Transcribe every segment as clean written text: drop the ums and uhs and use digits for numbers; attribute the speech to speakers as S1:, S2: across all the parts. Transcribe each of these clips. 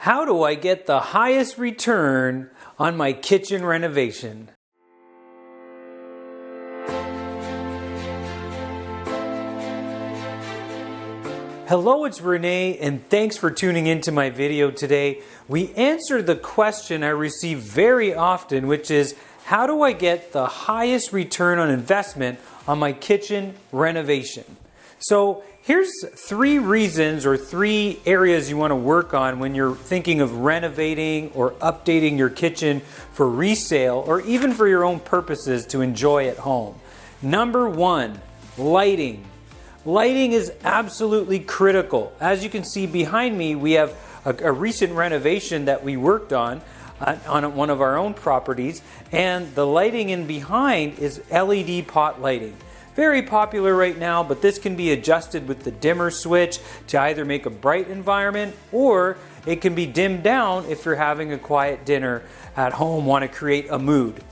S1: How do I get the highest return on my kitchen renovation? Hello, it's René, and thanks for tuning into my video today. We answer the question I receive very often, which is, how do I get the highest return on investment on my kitchen renovation? So here's 3 reasons or 3 areas you want to work on when you're thinking of renovating or updating your kitchen for resale or even for your own purposes to enjoy at home. Number 1, lighting. Lighting is absolutely critical. As you can see behind me, we have a recent renovation that we worked on one of our own properties, and the lighting in behind is LED pot lighting. Very popular right now, but this can be adjusted with the dimmer switch to either make a bright environment, or it can be dimmed down if you're having a quiet dinner at home, want to create a mood.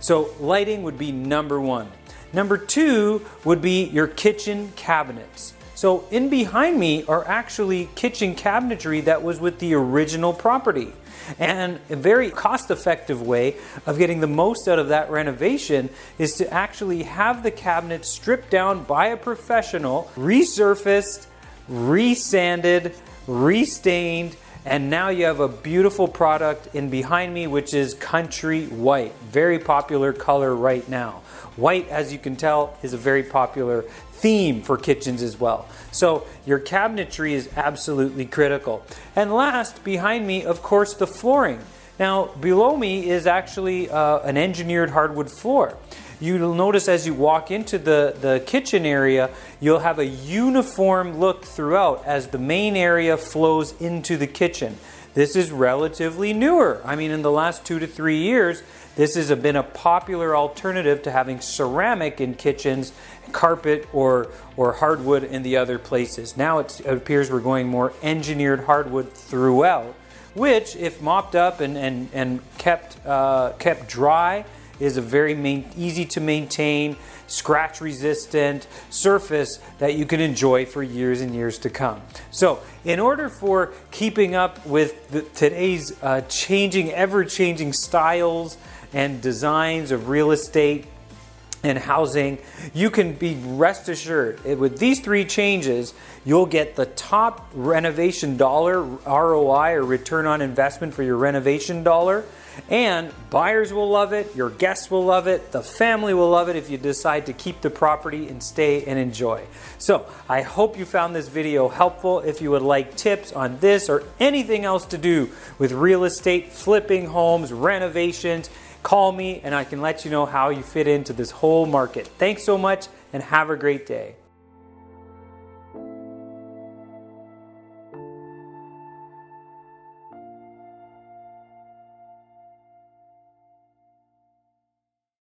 S1: So lighting would be number 1. Number 2 would be your kitchen cabinets. So in behind me are actually kitchen cabinetry that was with the original property. And a very cost-effective way of getting the most out of that renovation is to actually have the cabinet stripped down by a professional, resurfaced, resanded, restained, and now you have a beautiful product in behind me, which is country white. Very popular color right now. White, as you can tell, is a very popular theme for kitchens as well. So your cabinetry is absolutely critical. And last, behind me, of course, the flooring. Now, below me is actually an engineered hardwood floor. You'll notice as you walk into the kitchen area, you'll have a uniform look throughout as the main area flows into the kitchen. This is relatively newer. I mean, in the last 2 to 3 years, this has been a popular alternative to having ceramic in kitchens, carpet or hardwood in the other places. Now it appears we're going more engineered hardwood throughout, which, if mopped up and kept dry, is a very easy to maintain, scratch resistant surface that you can enjoy for years and years to come. So in order for keeping up with today's ever-changing styles and designs of real estate and housing, you can be rest assured with these 3 changes, you'll get the top renovation dollar ROI, or return on investment for your renovation dollar. And buyers will love it, your guests will love it, the family will love it if you decide to keep the property and stay and enjoy. So I hope you found this video helpful. If you would like tips on this or anything else to do with real estate, flipping homes, renovations, call me and I can let you know how you fit into this whole market. Thanks so much and have a great day.